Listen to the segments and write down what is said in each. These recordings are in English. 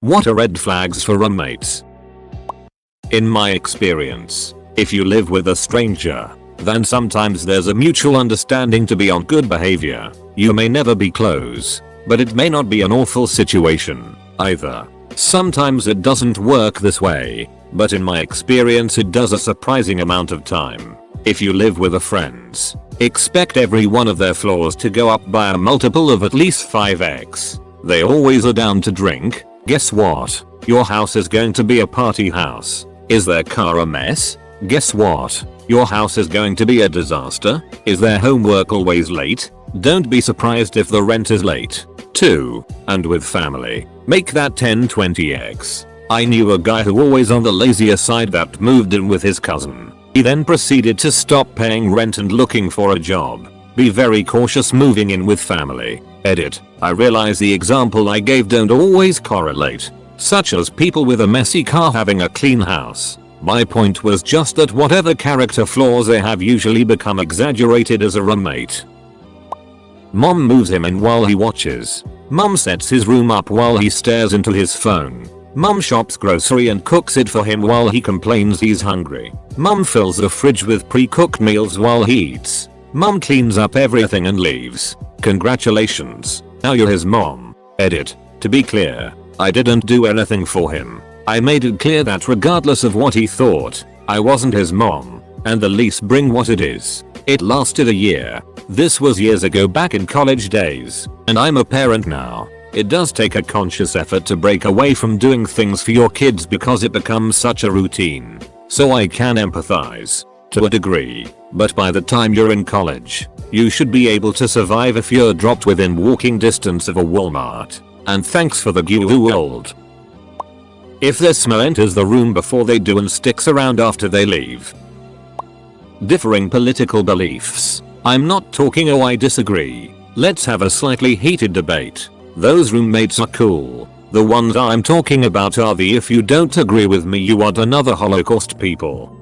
What are red flags for roommates? In my experience, if you live with a stranger, then sometimes there's a mutual understanding to be on good behavior. You may never be close, but it may not be an awful situation either. Sometimes it doesn't work this way, but in my experience it does a surprising amount of time. If you live with a friends, expect every one of their flaws to go up by a multiple of at least 5x. They always are down to drink. Guess what? Your house is going to be a party house. Is their car a mess? Guess what? Your house is going to be a disaster. Is their homework always late? Don't be surprised if the rent is late, too. And with family, make that 10-20x. I knew a guy who always on the lazier side that moved in with his cousin. He then proceeded to stop paying rent and looking for a job. Be very cautious moving in with family. Edit. I realize the example I gave don't always correlate, such as people with a messy car having a clean house. My point was just that whatever character flaws they have usually become exaggerated as a roommate. Mom moves him in while he watches. Mom sets his room up while he stares into his phone. Mom shops grocery and cooks it for him while he complains he's hungry. Mom fills the fridge with pre-cooked meals while he eats. Mom cleans up everything and leaves. Congratulations, now you're his mom. Edit. To be clear, I didn't do anything for him. I made it clear that regardless of what he thought, I wasn't his mom, and the lease bring what it is. It lasted a year. This was years ago back in college days, and I'm a parent now. It does take a conscious effort to break away from doing things for your kids because it becomes such a routine. So I can empathize, to a degree, but by the time you're in college, you should be able to survive if you're dropped within walking distance of a Walmart. And thanks for the old. If their smell enters the room before they do and sticks around after they leave. Differing political beliefs. I'm not talking oh I disagree. Let's have a slightly heated debate. Those roommates are cool. The ones I'm talking about are the if you don't agree with me you are another Holocaust people.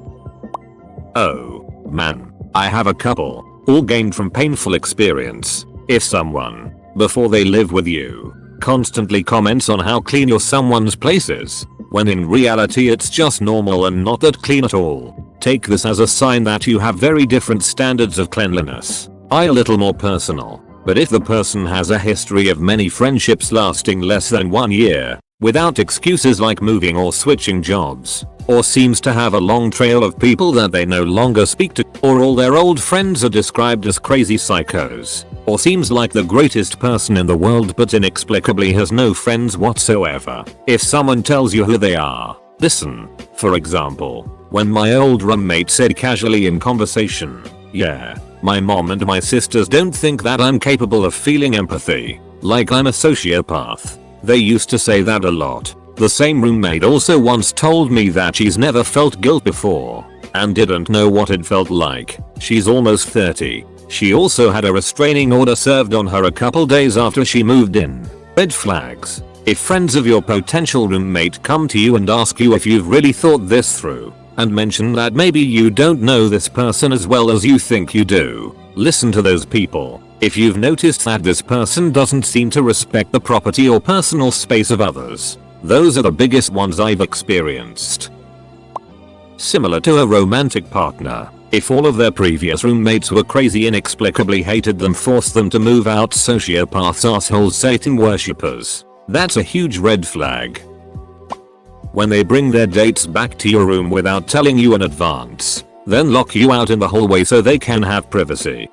Oh man, I have a couple, all gained from painful experience. If someone, before they live with you, constantly comments on how clean your someone's place is, when in reality it's just normal and not that clean at all, take this as a sign that you have very different standards of cleanliness. A little more personal, but if the person has a history of many friendships lasting less than 1 year, without excuses like moving or switching jobs, or seems to have a long trail of people that they no longer speak to, or all their old friends are described as crazy psychos, or seems like the greatest person in the world but inexplicably has no friends whatsoever. If someone tells you who they are, listen. For example, when my old roommate said casually in conversation, "Yeah, my mom and my sisters don't think that I'm capable of feeling empathy, like I'm a sociopath." They used to say that a lot. The same roommate also once told me that she's never felt guilt before, and didn't know what it felt like. She's almost 30. She also had a restraining order served on her a couple days after she moved in. Red flags. If friends of your potential roommate come to you and ask you if you've really thought this through, and mention that maybe you don't know this person as well as you think you do, listen to those people. If you've noticed that this person doesn't seem to respect the property or personal space of others, those are the biggest ones I've experienced. Similar to a romantic partner, if all of their previous roommates were crazy, inexplicably hated them, forced them to move out, sociopaths, assholes, Satan worshippers, that's a huge red flag. When they bring their dates back to your room without telling you in advance, then lock you out in the hallway so they can have privacy.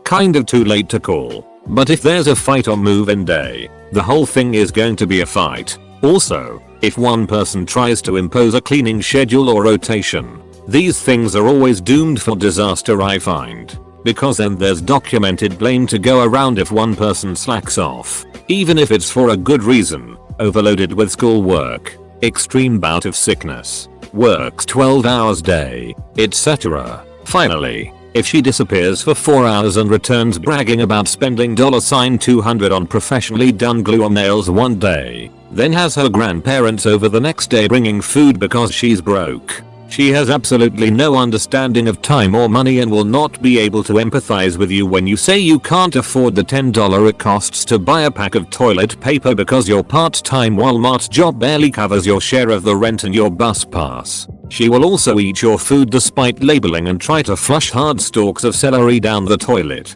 Kind of too late to call, but if there's a fight on move-in day, the whole thing is going to be a fight. Also, if one person tries to impose a cleaning schedule or rotation, these things are always doomed for disaster, I find, because then there's documented blame to go around if one person slacks off, even if it's for a good reason, overloaded with schoolwork, extreme bout of sickness, works 12 hours day, etc. Finally, if she disappears for 4 hours and returns bragging about spending $200 on professionally done glue on nails one day, then has her grandparents over the next day bringing food because she's broke, She has absolutely no understanding of time or money and will not be able to empathize with you when you say you can't afford the $10 it costs to buy a pack of toilet paper because your part-time Walmart job barely covers your share of the rent and your bus pass. She will also eat your food despite labeling and try to flush hard stalks of celery down the toilet.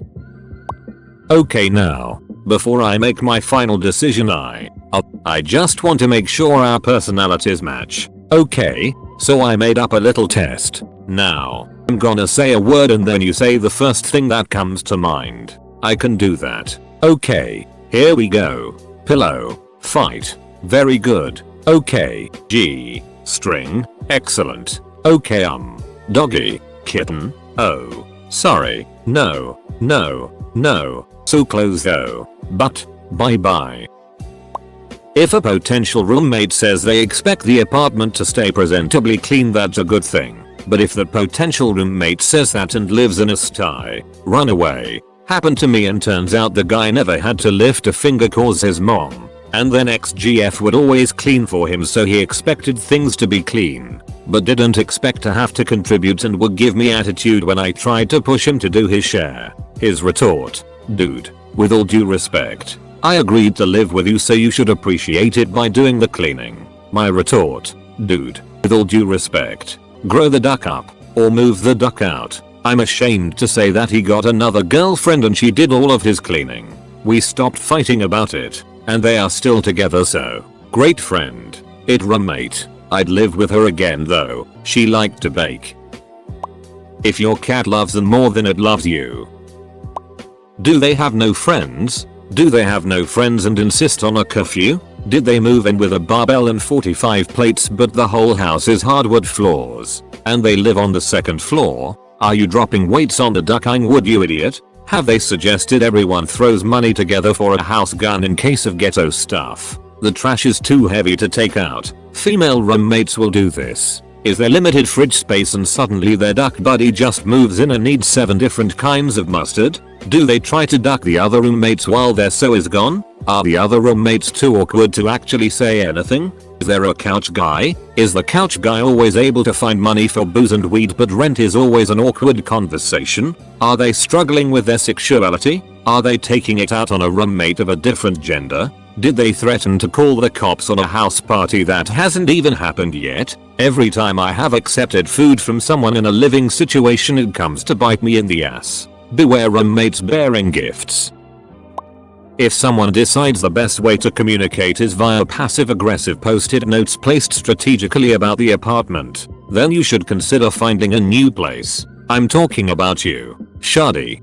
Okay, now, before I make my final decision I just want to make sure our personalities match. Okay, so I made up a little test. Now, I'm gonna say a word and then you say the first thing that comes to mind. I can do that. Okay, here we go. Pillow. Fight. Very good. Okay. G. String. Excellent. Okay. Doggy. Kitten. Oh. Sorry. No. So close though. But. Bye bye. If a potential roommate says they expect the apartment to stay presentably clean, that's a good thing. But if the potential roommate says that and lives in a sty, run away. Happened to me and turns out the guy never had to lift a finger cause his mom. And then ex-GF would always clean for him, so he expected things to be clean. But didn't expect to have to contribute and would give me attitude when I tried to push him to do his share. His retort: dude, with all due respect, I agreed to live with you, so you should appreciate it by doing the cleaning. My retort: dude, with all due respect, grow the duck up or move the duck out. I'm ashamed to say that he got another girlfriend and she did all of his cleaning. We stopped fighting about it and they are still together, so great friend. It roommate. I'd live with her again though. She liked to bake. If your cat loves them more than it loves you. Do they have no friends? Do they have no friends and insist on a curfew? Did they move in with a barbell and 45 plates but the whole house is hardwood floors and they live on the second floor? Are you dropping weights on the ducking wood, you idiot? Have they suggested everyone throws money together for a house gun in case of ghetto stuff? The trash is too heavy to take out. Female roommates will do this. Is there limited fridge space and suddenly their duck buddy just moves in and needs 7 different kinds of mustard? Do they try to duck the other roommates while their sew is gone? Are the other roommates too awkward to actually say anything? Is there a couch guy? Is the couch guy always able to find money for booze and weed but rent is always an awkward conversation? Are they struggling with their sexuality? Are they taking it out on a roommate of a different gender? Did they threaten to call the cops on a house party that hasn't even happened yet? Every time I have accepted food from someone in a living situation, it comes to bite me in the ass. Beware roommates bearing gifts. If someone decides the best way to communicate is via passive-aggressive post-it notes placed strategically about the apartment, then you should consider finding a new place. I'm talking about you, Shadi.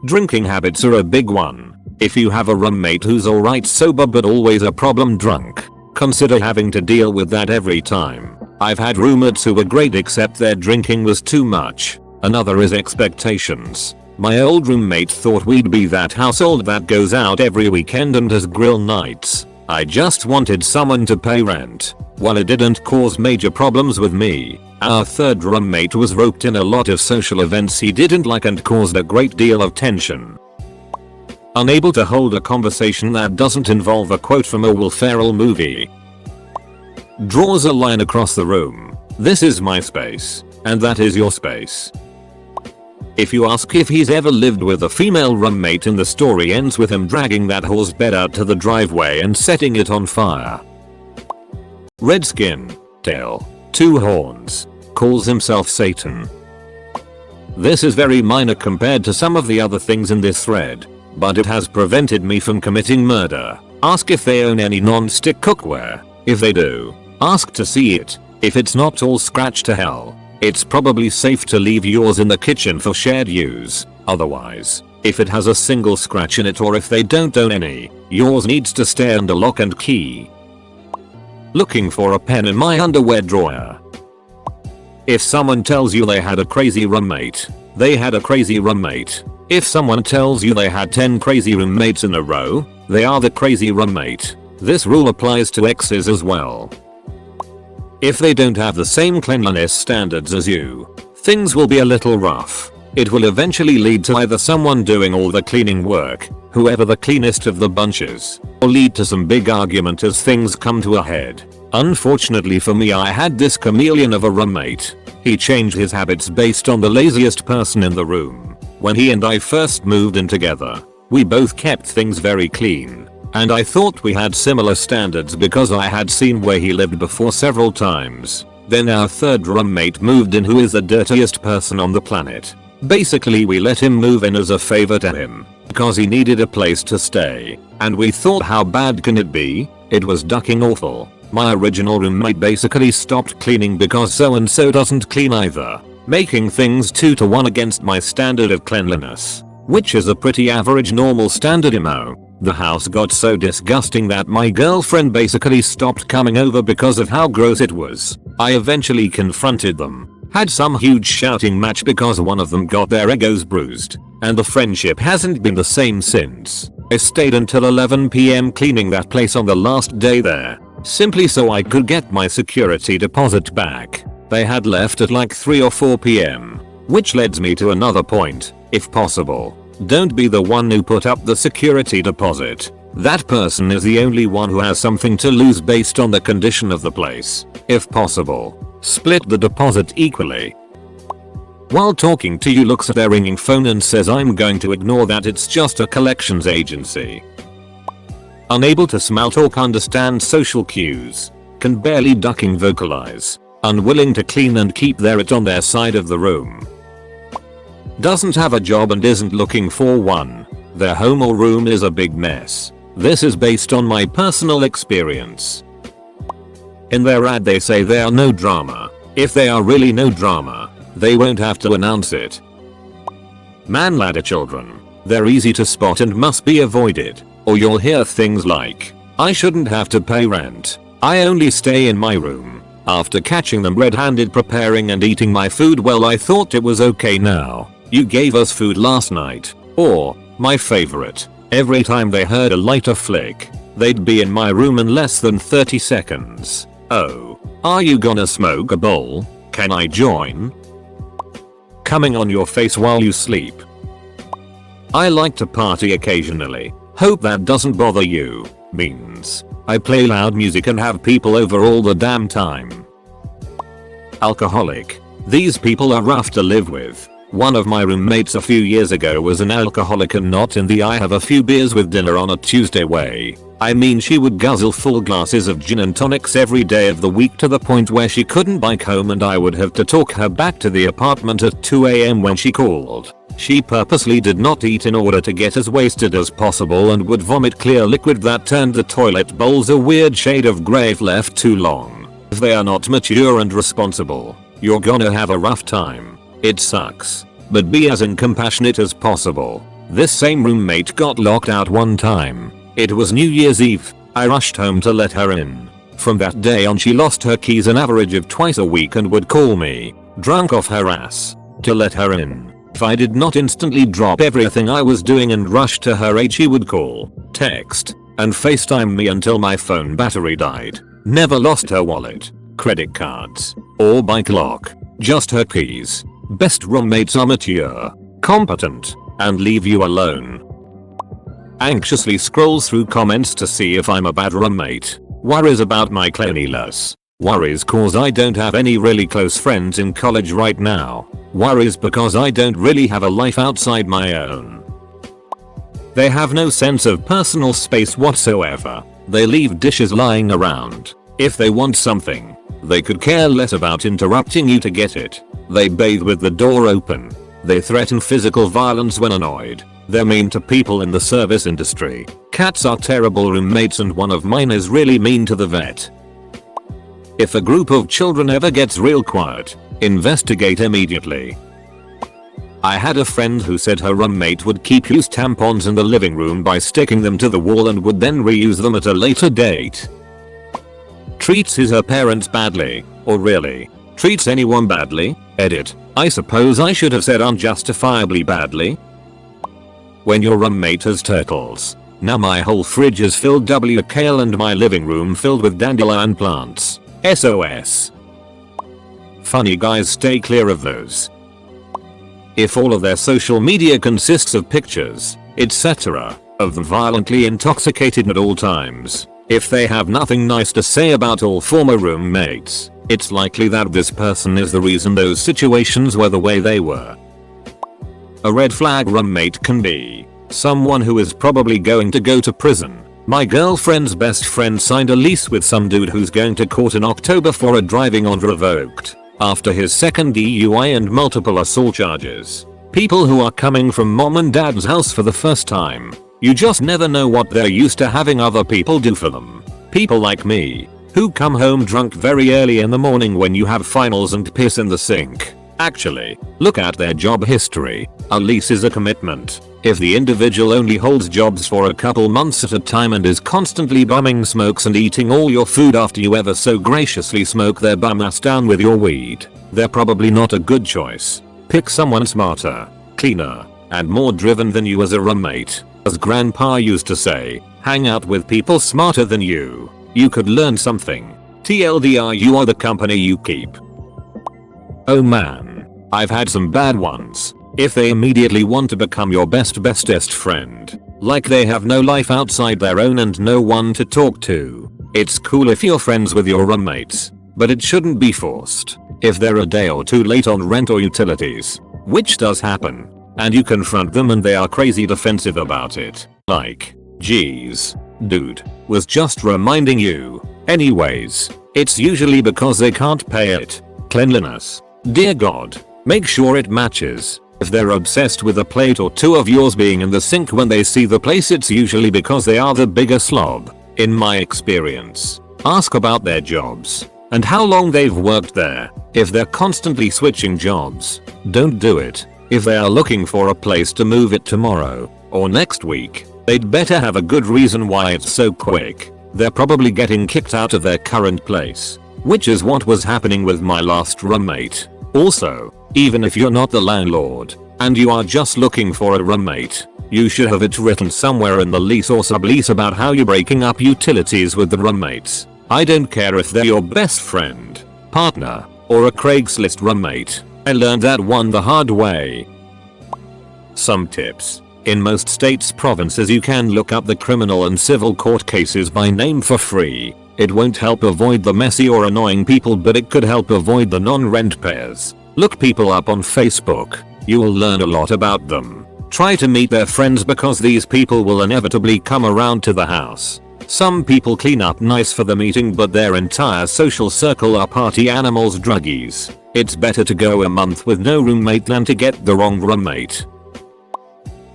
Drinking habits are a big one. If you have a roommate who's alright sober but always a problem drunk, consider having to deal with that every time. I've had roommates who were great except their drinking was too much. Another is expectations. My old roommate thought we'd be that household that goes out every weekend and has grill nights. I just wanted someone to pay rent. While it didn't cause major problems with me, our third roommate was roped in a lot of social events he didn't like and caused a great deal of tension. Unable to hold a conversation that doesn't involve a quote from a Will Ferrell movie. Draws a line across the room. This is my space, and that is your space. If you ask if he's ever lived with a female roommate and the story ends with him dragging that horse bed out to the driveway and setting it on fire. Red skin, tail, 2 horns, calls himself Satan. This is very minor compared to some of the other things in this thread, but it has prevented me from committing murder. Ask if they own any non-stick cookware. If they do, ask to see it. If it's not all scratched to hell, it's probably safe to leave yours in the kitchen for shared use. Otherwise, if it has a single scratch in it or if they don't own any, yours needs to stay under lock and key. Looking for a pen in my underwear drawer. If someone tells you they had a crazy roommate, they had a crazy roommate. If someone tells you they had 10 crazy roommates in a row, they are the crazy roommate. This rule applies to exes as well. If they don't have the same cleanliness standards as you, things will be a little rough. It will eventually lead to either someone doing all the cleaning work, whoever the cleanest of the bunch is, or lead to some big argument as things come to a head. Unfortunately for me, I had this chameleon of a roommate. He changed his habits based on the laziest person in the room. When he and I first moved in together, we both kept things very clean, and I thought we had similar standards because I had seen where he lived before several times. Then our third roommate moved in, who is the dirtiest person on the planet. Basically, we let him move in as a favor to him because he needed a place to stay, and we thought, how bad can it be? It was ducking awful. My original roommate basically stopped cleaning because so and so doesn't clean either, making things 2 to 1 against my standard of cleanliness, which is a pretty average normal standard. The house got so disgusting that my girlfriend basically stopped coming over because of how gross it was. I eventually confronted them, had some huge shouting match because one of them got their egos bruised, and the friendship hasn't been the same since. I stayed until 11 PM cleaning that place on the last day there, simply so I could get my security deposit back. They had left at like 3 or 4 PM, which leads me to another point. If possible, don't be the one who put up the security deposit. That person is the only one who has something to lose based on the condition of the place. If possible, split the deposit equally. While talking to you, looks at their ringing phone and says, I'm going to ignore that, it's just a collections agency. Unable to smell, talk, understand social cues, can barely ducking vocalize, unwilling to clean and keep their it on their side of the room. Doesn't have a job and isn't looking for one. Their home or room is a big mess. This is based on my personal experience. In their ad they say they are no drama. If they are really no drama, they won't have to announce it. Man ladder children. They're easy to spot and must be avoided, or you'll hear things like, I shouldn't have to pay rent. I only stay in my room. After catching them red-handed preparing and eating my food, well, I thought it was okay now. You gave us food last night. Or, my favorite, every time they heard a lighter flick, they'd be in my room in less than 30 seconds. Oh, are you gonna smoke a bowl? Can I join? Coming on your face while you sleep. I like to party occasionally. Hope that doesn't bother you. Means I play loud music and have people over all the damn time. Alcoholic. These people are rough to live with. One of my roommates a few years ago was an alcoholic, and not in the I have a few beers with dinner on a Tuesday way. I mean, she would guzzle full glasses of gin and tonics every day of the week to the point where she couldn't bike home and I would have to talk her back to the apartment at 2 AM when she called. She purposely did not eat in order to get as wasted as possible and would vomit clear liquid that turned the toilet bowls a weird shade of grey if left too long. If they are not mature and responsible, you're gonna have a rough time. It sucks, but be as compassionate as possible. This same roommate got locked out one time. It was New Year's Eve. I rushed home to let her in. From that day on, she lost her keys an average of twice a week and would call me, drunk off her ass, to let her in. If I did not instantly drop everything I was doing and rush to her aid, she would call, text, and FaceTime me until my phone battery died. Never lost her wallet, credit cards, or bike lock, just her keys. Best roommates are mature, competent, and leave you alone. Anxiously scrolls through comments to see if I'm a bad roommate. Worries about my cleanliness. Worries cause I don't have any really close friends in college right now. Worries because I don't really have a life outside my own. They have no sense of personal space whatsoever. They leave dishes lying around. If they want something, they could care less about interrupting you to get it. They bathe with the door open. They threaten physical violence when annoyed. They're mean to people in the service industry. Cats are terrible roommates, and one of mine is really mean to the vet. If a group of children ever gets real quiet, investigate immediately. I had a friend who said her roommate would keep used tampons in the living room by sticking them to the wall and would then reuse them at a later date. Treats her parents badly, or really, treats anyone badly. Edit. I suppose I should have said unjustifiably badly. When your roommate has turtles. Now my whole fridge is filled with kale and my living room filled with dandelion plants. SOS. Funny guys, stay clear of those. If all of their social media consists of pictures, etc., of them violently intoxicated at all times, If they have nothing nice to say about all former roommates, it's likely that this person is the reason those situations were the way they were. A red flag roommate can be someone who is probably going to go to prison. My girlfriend's best friend signed a lease with some dude who's going to court in October for a driving on revoked after his second DUI and multiple assault charges. People who are coming from mom and dad's house for the first time. You just never know what they're used to having other people do for them. People like me, who come home drunk very early in the morning when you have finals and piss in the sink. Actually, look at their job history. A lease is a commitment. If the individual only holds jobs for a couple months at a time and is constantly bumming smokes and eating all your food after you ever so graciously smoke their bum ass down with your weed, they're probably not a good choice. Pick someone smarter, cleaner, and more driven than you as a roommate. As grandpa used to say, hang out with people smarter than you. You could learn something. TLDR, you are the company you keep. Oh man, I've had some bad ones. If they immediately want to become your bestest friend, like they have no life outside their own and no one to talk to. It's cool if you're friends with your roommates, but it shouldn't be forced. If they're a day or two late on rent or utilities, which does happen, and you confront them and they are crazy defensive about it, like, geez, dude, was just reminding you. Anyways, it's usually because they can't pay it. Cleanliness. Dear God, make sure it matches. If they're obsessed with a plate or two of yours being in the sink when they see the place, it's usually because they are the bigger slob. In my experience, ask about their jobs and how long they've worked there. If they're constantly switching jobs, don't do it. If they are looking for a place to move it tomorrow or next week, they'd better have a good reason why it's so quick. They're probably getting kicked out of their current place, which is what was happening with my last roommate. Also, even if you're not the landlord and you are just looking for a roommate, you should have it written somewhere in the lease or sublease about how you're breaking up utilities with the roommates. I don't care if they're your best friend, partner, or a Craigslist roommate. I learned that one the hard way. Some tips. In most states' provinces you can look up the criminal and civil court cases by name for free. It won't help avoid the messy or annoying people, but it could help avoid the non-rent payers. Look people up on Facebook. You will learn a lot about them. Try to meet their friends because these people will inevitably come around to the house. Some people clean up nice for the meeting, but their entire social circle are party animals, druggies. It's better to go a month with no roommate than to get the wrong roommate.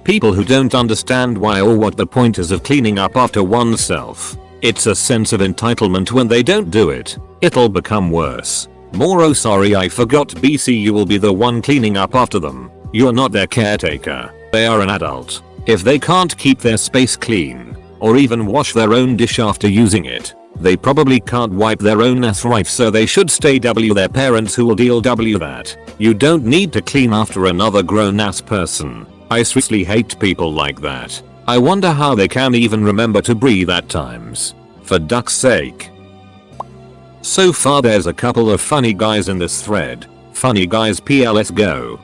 People who don't understand why or what the point is of cleaning up after oneself. It's a sense of entitlement when they don't do it. It'll become worse. More oh sorry I forgot BC, you will be the one cleaning up after them. You're not their caretaker. They are an adult. If they can't keep their space clean, or even wash their own dish after using it, they probably can't wipe their own ass right, so they should stay W their parents who will deal W that. You don't need to clean after another grown ass person. I seriously hate people like that. I wonder how they can even remember to breathe at times. For duck's sake. So far there's a couple of funny guys in this thread. Funny guys PLS go.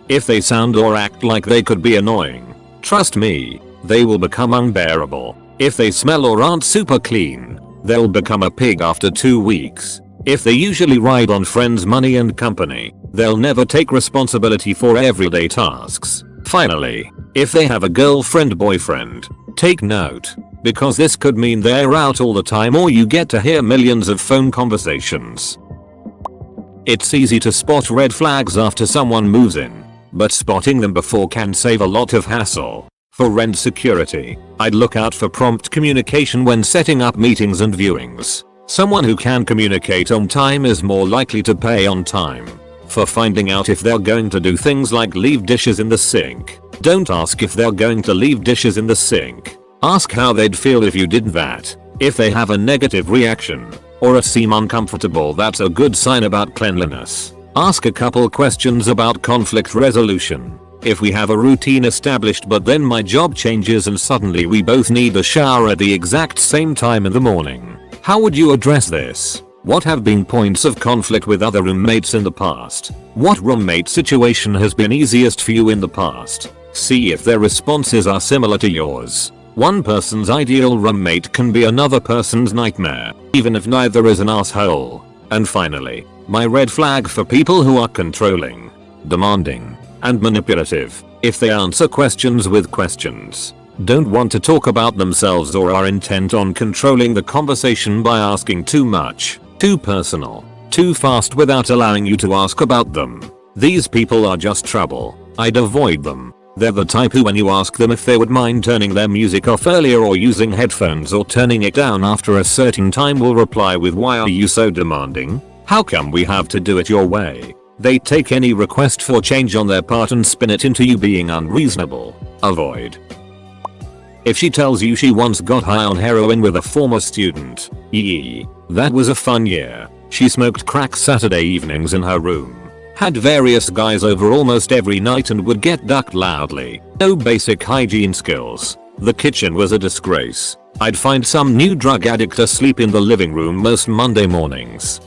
If they sound or act like they could be annoying, trust me, they will become unbearable. If they smell or aren't super clean, they'll become a pig after 2 weeks. If they usually ride on friends' money and company, they'll never take responsibility for everyday tasks. Finally, if they have a girlfriend boyfriend, take note, because this could mean they're out all the time or you get to hear millions of phone conversations. It's easy to spot red flags after someone moves in, but spotting them before can save a lot of hassle. For rent security, I'd look out for prompt communication when setting up meetings and viewings. Someone who can communicate on time is more likely to pay on time. For finding out if they're going to do things like leave dishes in the sink, don't ask if they're going to leave dishes in the sink. Ask how they'd feel if you did that. If they have a negative reaction, or seem uncomfortable, that's a good sign about cleanliness. Ask a couple questions about conflict resolution. If we have a routine established but then my job changes and suddenly we both need a shower at the exact same time in the morning, how would you address this? What have been points of conflict with other roommates in the past? What roommate situation has been easiest for you in the past? See if their responses are similar to yours. One person's ideal roommate can be another person's nightmare, even if neither is an asshole. And finally, my red flag for people who are controlling, demanding, and manipulative. If they answer questions with questions, don't want to talk about themselves, or are intent on controlling the conversation by asking too much, too personal, too fast without allowing you to ask about them, these people are just trouble. I'd avoid them. They're the type who, when you ask them if they would mind turning their music off earlier or using headphones or turning it down after a certain time, will reply with, "Why are you so demanding? How come we have to do it your way?" They take any request for change on their part and spin it into you being unreasonable. Avoid. If she tells you she once got high on heroin with a former student, yee, that was a fun year. She smoked crack Saturday evenings in her room, had various guys over almost every night, and would get ducked loudly. No basic hygiene skills. The kitchen was a disgrace. I'd find some new drug addict asleep in the living room most Monday mornings.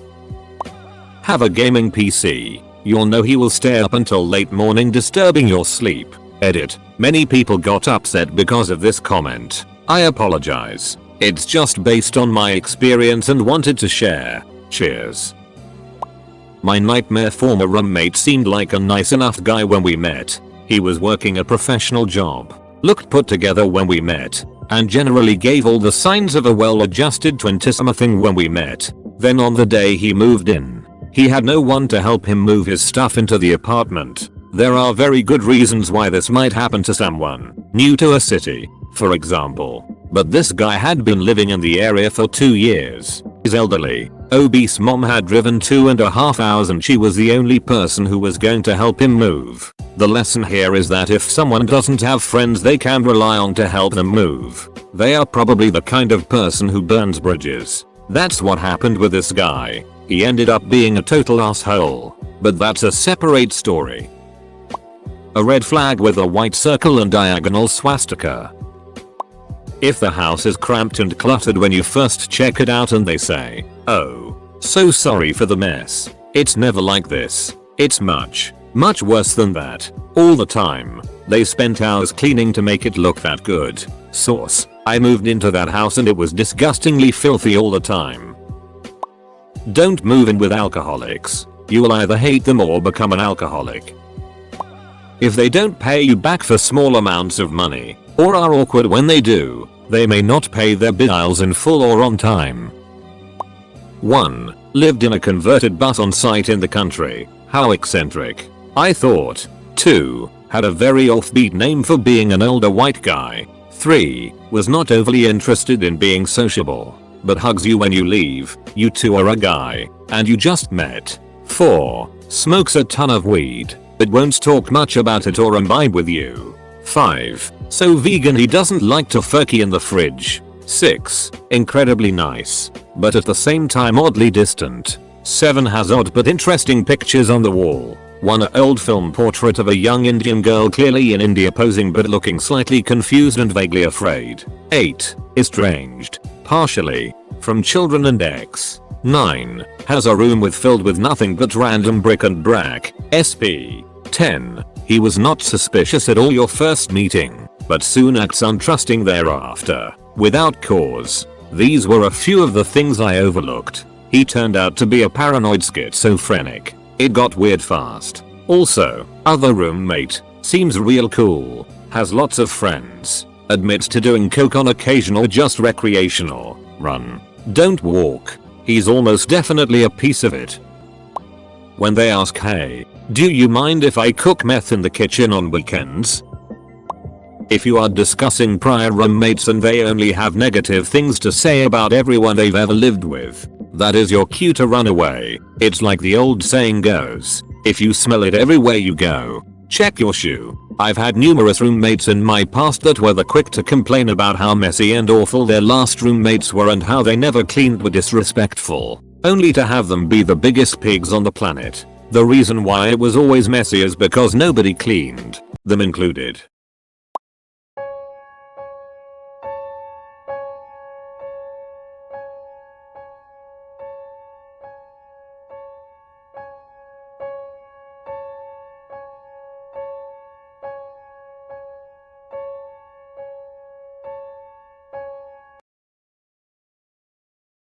Have a gaming PC. You'll know he will stay up until late morning disturbing your sleep. Edit. Many people got upset because of this comment. I apologize. It's just based on my experience and wanted to share. Cheers. My nightmare former roommate seemed like a nice enough guy when we met. He was working a professional job, looked put together when we met, and generally gave all the signs of a well-adjusted 20-something when we met. Then on the day he moved in, he had no one to help him move his stuff into the apartment. There are very good reasons why this might happen to someone new to a city, for example. But this guy had been living in the area for 2 years. His elderly, obese mom had driven 2.5 hours, and she was the only person who was going to help him move. The lesson here is that if someone doesn't have friends they can rely on to help them move, they are probably the kind of person who burns bridges. That's what happened with this guy. He ended up being a total asshole. But that's a separate story. A red flag with a white circle and diagonal swastika. If the house is cramped and cluttered when you first check it out and they say, "Oh, so sorry for the mess," it's never like this. It's much, much worse than that. All the time. They spent hours cleaning to make it look that good. Source: I moved into that house and it was disgustingly filthy all the time. Don't move in with alcoholics. You will either hate them or become an alcoholic. If they don't pay you back for small amounts of money, or are awkward when they do, they may not pay their bills in full or on time. 1. Lived in a converted bus on site in the country. How eccentric. I thought. 2. Had a very offbeat name for being an older white guy. 3. Was not overly interested in being sociable, but hugs you when you leave. You two are a guy, and you just met. 4. Smokes a ton of weed, but won't talk much about it or imbibe with you. 5. So vegan he doesn't like tofurkey in the fridge. 6. Incredibly nice, but at the same time oddly distant. 7. Has odd but interesting pictures on the wall. 1. Old film portrait of a young Indian girl clearly in India posing but looking slightly confused and vaguely afraid. 8. Estranged, partially, from children and ex. 9. Has a room filled with nothing but random brick and brack. SP. 10. He was not suspicious at all your first meeting, but soon acts untrusting thereafter, without cause. These were a few of the things I overlooked. He turned out to be a paranoid schizophrenic. It got weird fast. Also, other roommate, seems real cool, has lots of friends, admits to doing coke on occasion or just recreational. Run. Don't walk. He's almost definitely a piece of it. When they ask, "Hey, do you mind if I cook meth in the kitchen on weekends?" If you are discussing prior roommates and they only have negative things to say about everyone they've ever lived with, that is your cue to run away. It's like the old saying goes, if you smell it everywhere you go, check your shoe. I've had numerous roommates in my past that were the quick to complain about how messy and awful their last roommates were and how they never cleaned, were disrespectful, only to have them be the biggest pigs on the planet. The reason why it was always messy is because nobody cleaned, them included.